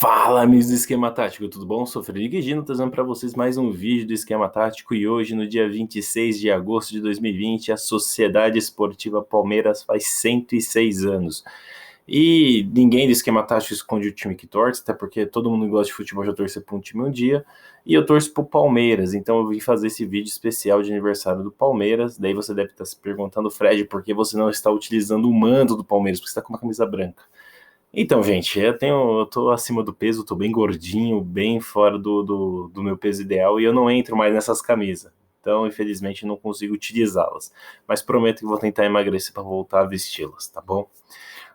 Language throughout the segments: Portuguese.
Fala, amigos do Esquema Tático, tudo bom? Sou Frederico Gino, trazendo para vocês mais um vídeo do Esquema Tático e hoje, no dia 26 de agosto de 2020, a Sociedade Esportiva Palmeiras faz 106 anos. E ninguém do Esquema Tático esconde o time que torce, até porque todo mundo que gosta de futebol já torce para um time um dia, e eu torço para o Palmeiras, então eu vim fazer esse vídeo especial de aniversário do Palmeiras. Daí você deve estar se perguntando, Fred, por que você não está utilizando o manto do Palmeiras? Porque você está com uma camisa branca. Então, gente, eu tô acima do peso, tô bem gordinho, bem fora do meu peso ideal e eu não entro mais nessas camisas. Então, infelizmente, não consigo utilizá-las. Mas prometo que vou tentar emagrecer para voltar a vesti-las, tá bom?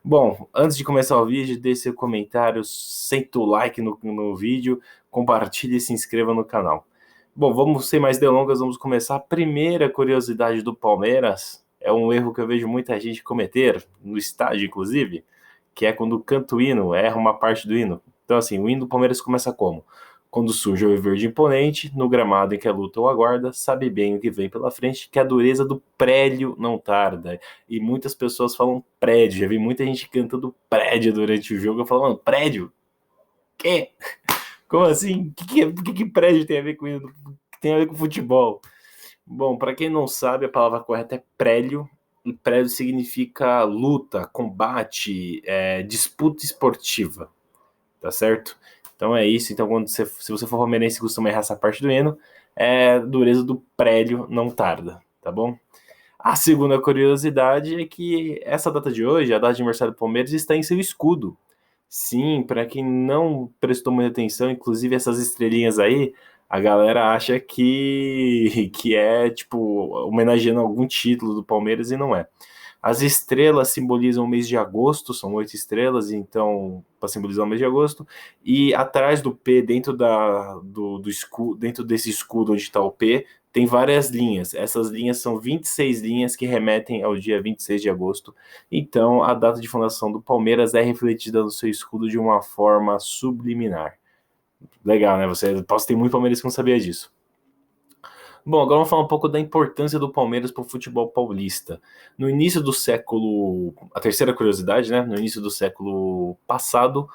Bom, antes de começar o vídeo, deixe seu comentário, senta o like no vídeo, compartilhe e se inscreva no canal. Bom, vamos sem mais delongas, vamos começar. A primeira curiosidade do Palmeiras é um erro que eu vejo muita gente cometer, no estádio inclusive, que é quando canta o hino, erra uma parte do hino. Então, assim, o hino do Palmeiras começa como? Quando surge o verde imponente, no gramado em que a luta o aguarda, sabe bem o que vem pela frente, que a dureza do prédio não tarda. E muitas pessoas falam prédio, já vi muita gente cantando prédio durante o jogo. Eu falo, mano, prédio? Quê? Como assim? O que prédio tem a ver com hino? Tem a ver com futebol? Bom, para quem não sabe, a palavra correta é prélio. E prélio significa luta, combate, disputa esportiva, tá certo? Então é isso. Então, se você for palmeirense e costuma errar essa parte do hino, dureza do prélio não tarda, tá bom? A segunda curiosidade é que essa data de hoje, a data de aniversário do Palmeiras, está em seu escudo. Sim, para quem não prestou muita atenção, inclusive essas estrelinhas aí, a galera acha que é, tipo, homenageando algum título do Palmeiras e não é. As estrelas simbolizam o mês de agosto, são 8 estrelas, então, para simbolizar o mês de agosto. E atrás do P, do escudo, dentro desse escudo onde está o P, tem várias linhas. Essas linhas são 26 linhas que remetem ao dia 26 de agosto. Então, a data de fundação do Palmeiras é refletida no seu escudo de uma forma subliminar. Legal, né? Posso ter muito palmeirense que não sabia disso. Bom, agora vamos falar um pouco da importância do Palmeiras para o futebol paulista. No início do século, a terceira curiosidade, né? No início do século passado,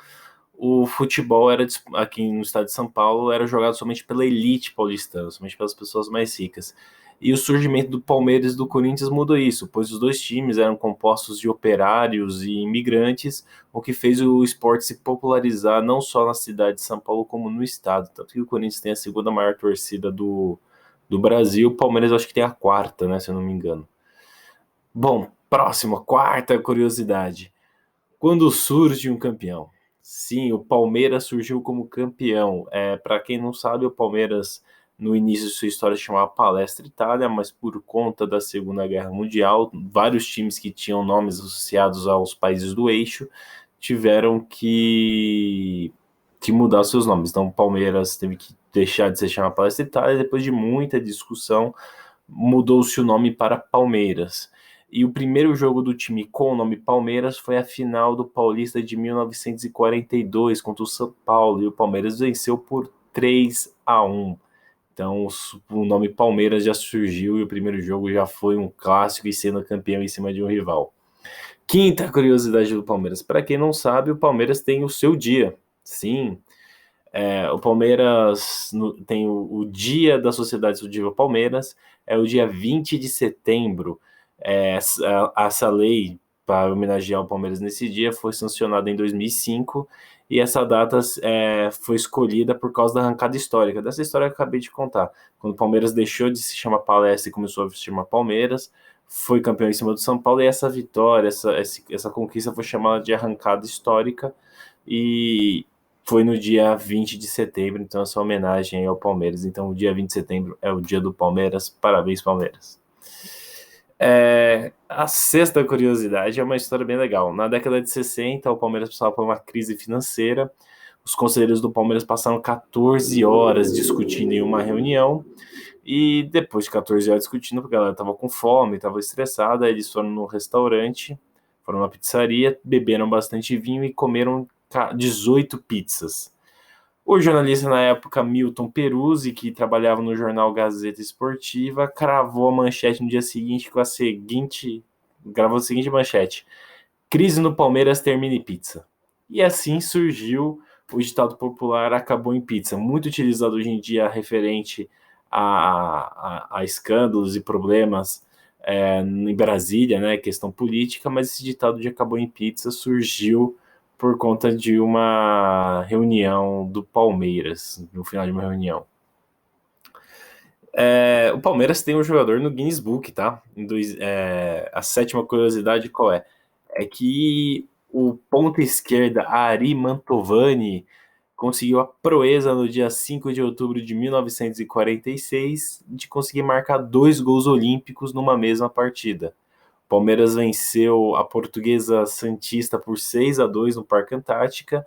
o futebol era aqui no estado de São Paulo era jogado somente pela elite paulistana, somente pelas pessoas mais ricas. E o surgimento do Palmeiras e do Corinthians mudou isso, pois os dois times eram compostos de operários e imigrantes, o que fez o esporte se popularizar não só na cidade de São Paulo, como no estado. Tanto que o Corinthians tem a segunda maior torcida do Brasil, o Palmeiras acho que tem a quarta, né, se eu não me engano. Bom, próxima, quarta curiosidade. Quando surge um campeão? Sim, o Palmeiras surgiu como campeão. Para quem não sabe, o Palmeiras, no início de sua história, se chamava Palestra Itália, mas por conta da Segunda Guerra Mundial, vários times que tinham nomes associados aos países do eixo tiveram que mudar seus nomes. Então, o Palmeiras teve que deixar de se chamar Palestra Itália, depois de muita discussão, mudou-se o nome para Palmeiras. E o primeiro jogo do time com o nome Palmeiras foi a final do Paulista de 1942 contra o São Paulo. E o Palmeiras venceu por 3-1. Então o nome Palmeiras já surgiu e o primeiro jogo já foi um clássico e sendo campeão em cima de um rival. Quinta curiosidade do Palmeiras. Para quem não sabe, o Palmeiras tem o seu dia. Sim, o Palmeiras tem o dia da Sociedade Esportiva Palmeiras, é o dia 20 de setembro. Essa lei para homenagear o Palmeiras nesse dia foi sancionada em 2005 e essa data foi escolhida por causa da arrancada histórica. Dessa história que eu acabei de contar. Quando o Palmeiras deixou de se chamar Palestra e começou a se chamar Palmeiras, foi campeão em cima do São Paulo e essa vitória, essa conquista foi chamada de arrancada histórica e foi no dia 20 de setembro, então essa homenagem ao Palmeiras. Então o dia 20 de setembro é o dia do Palmeiras. Parabéns, Palmeiras. A sexta curiosidade é uma história bem legal. Na década de 60, o Palmeiras passava por uma crise financeira. Os conselheiros do Palmeiras passaram 14 horas discutindo em uma reunião. E depois de 14 horas discutindo, porque a galera estava com fome, estava estressada, eles foram no restaurante, foram numa pizzaria, beberam bastante vinho e comeram 18 pizzas. O jornalista na época, Milton Peruzzi, que trabalhava no jornal Gazeta Esportiva, cravou a manchete no dia seguinte gravou a seguinte manchete: crise no Palmeiras termina em pizza. E assim surgiu o ditado popular acabou em pizza, muito utilizado hoje em dia referente a escândalos e problemas em Brasília, né, questão política, mas esse ditado de acabou em pizza surgiu por conta de uma reunião do Palmeiras, no final de uma reunião. O Palmeiras tem um jogador no Guinness Book, tá? A sétima curiosidade qual é? É que o ponta esquerda Ari Mantovani conseguiu a proeza no dia 5 de outubro de 1946 de conseguir marcar 2 gols olímpicos numa mesma partida. O Palmeiras venceu a Portuguesa Santista por 6-2 no Parque Antártica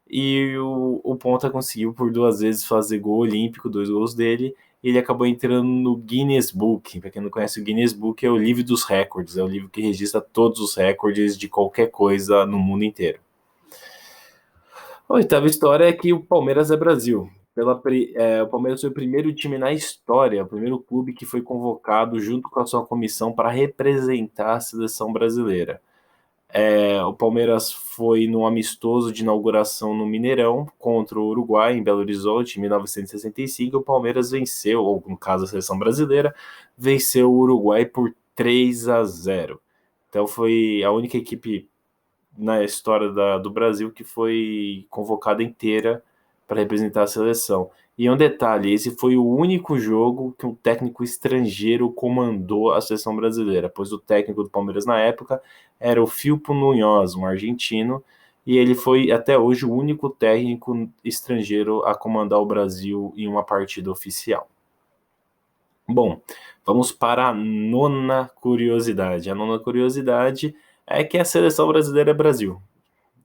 e o Ponta conseguiu por 2 vezes fazer gol olímpico, 2 gols dele, e ele acabou entrando no Guinness Book. Para quem não conhece, o Guinness Book é o livro dos recordes, é o livro que registra todos os recordes de qualquer coisa no mundo inteiro. A oitava história é que o Palmeiras é Brasil. O Palmeiras foi o primeiro time na história, o primeiro clube que foi convocado junto com a sua comissão para representar a seleção brasileira. O Palmeiras foi no amistoso de inauguração no Mineirão contra o Uruguai, em Belo Horizonte, em 1965. O Palmeiras venceu, ou no caso a seleção brasileira, venceu o Uruguai por 3-0. Então foi a única equipe na história do Brasil que foi convocada inteira para representar a seleção. E um detalhe, esse foi o único jogo que um técnico estrangeiro comandou a seleção brasileira, pois o técnico do Palmeiras na época era o Filpo Munhoz, um argentino, e ele foi até hoje o único técnico estrangeiro a comandar o Brasil em uma partida oficial. Bom, vamos para a nona curiosidade. A nona curiosidade é que a seleção brasileira é Brasil.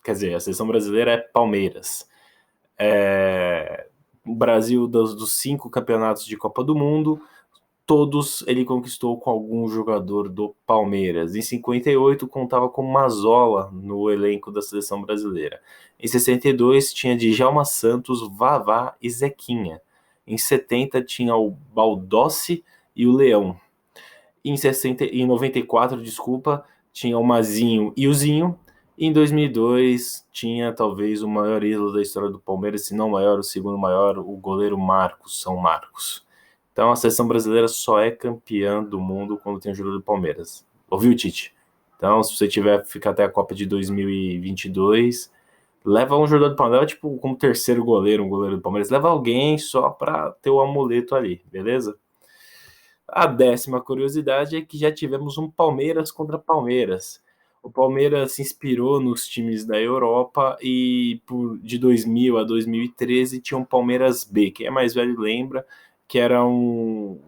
Quer dizer, a seleção brasileira é Palmeiras. O Brasil, dos 5 campeonatos de Copa do Mundo, todos ele conquistou com algum jogador do Palmeiras. Em 58, contava com Mazzola no elenco da seleção brasileira. Em 62, tinha Djalma Santos, Vavá e Zequinha. Em 70, tinha o Baldossi e o Leão. Em 94, tinha o Mazinho e o Zinho. Em 2002, tinha talvez o maior ídolo da história do Palmeiras, se não o maior, o segundo maior, o goleiro São Marcos. Então a seleção brasileira só é campeã do mundo quando tem o jogador do Palmeiras. Ouviu, Tite? Então, se você tiver ficar até a Copa de 2022, leva um jogador do Palmeiras, tipo como terceiro goleiro, um goleiro do Palmeiras, leva alguém só para ter o amuleto ali, beleza? A 10ª curiosidade é que já tivemos um Palmeiras contra Palmeiras. O Palmeiras se inspirou nos times da Europa e de 2000 a 2013 tinha um Palmeiras B. Quem é mais velho lembra que era um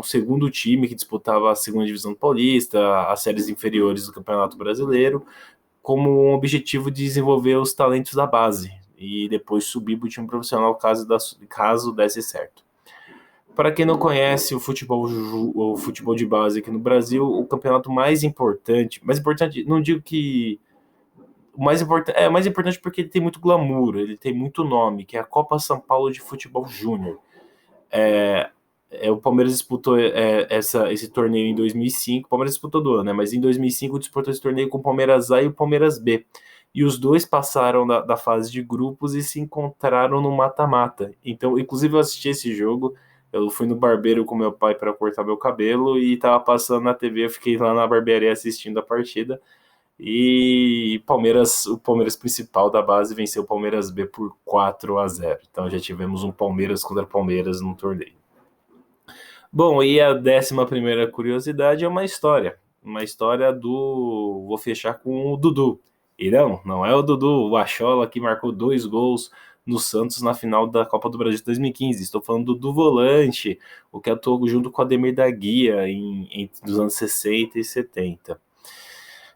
segundo time que disputava a segunda divisão paulista, as séries inferiores do Campeonato Brasileiro, como um objetivo de desenvolver os talentos da base e depois subir para o time profissional caso desse certo. Para quem não conhece o futebol de base aqui no Brasil, o campeonato mais importante, não digo que mais importante porque ele tem muito glamour, ele tem muito nome, que é a Copa São Paulo de Futebol Júnior. O Palmeiras disputou esse torneio em 2005, o Palmeiras disputou do ano, né? Mas em 2005 disputou esse torneio com o Palmeiras A e o Palmeiras B. E os dois passaram da fase de grupos e se encontraram no mata-mata. Então, inclusive eu assisti esse jogo, eu fui no barbeiro com meu pai para cortar meu cabelo e tava passando na TV, eu fiquei lá na barbearia assistindo a partida. E o Palmeiras principal da base venceu o Palmeiras B por 4-0. Então já tivemos um Palmeiras contra Palmeiras no torneio. Bom, e a 11ª curiosidade é uma história. Uma história do... Vou fechar com o Dudu. E não é o Dudu, o Achola, que marcou 2 gols no Santos na final da Copa do Brasil de 2015. Estou falando do Dudu Volante, o que atuou junto com o Ademir da Guia dos anos 60 e 70.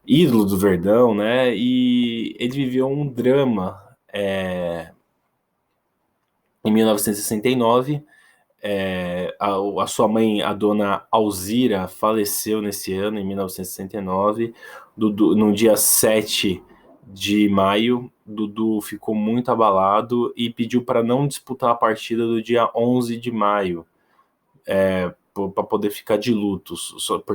Ídolo do Verdão, né? E ele viveu um drama em 1969. A sua mãe, a dona Alzira, faleceu nesse ano, em 1969. No dia 7 de maio, Dudu ficou muito abalado e pediu para não disputar a partida do dia 11 de maio, para poder ficar de luto,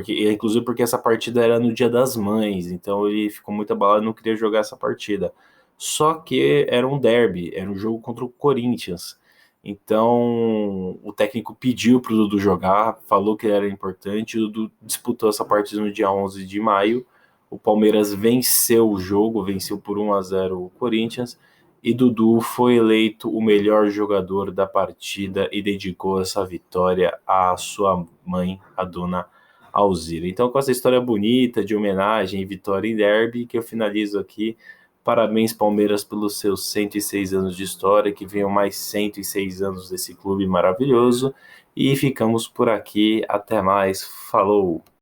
inclusive porque essa partida era no Dia das Mães, então ele ficou muito abalado e não queria jogar essa partida. só que era um derby, era um jogo contra o Corinthians. Então, o técnico pediu para o Dudu jogar, falou que era importante, o Dudu disputou essa partida no dia 11 de maio, o Palmeiras venceu o jogo, venceu por 1-0 o Corinthians, e Dudu foi eleito o melhor jogador da partida e dedicou essa vitória à sua mãe, a dona Alzira. Então, com essa história bonita de homenagem e vitória em derby, que eu finalizo aqui. Parabéns, Palmeiras, pelos seus 106 anos de história, que venham mais 106 anos desse clube maravilhoso. E ficamos por aqui. Até mais. Falou!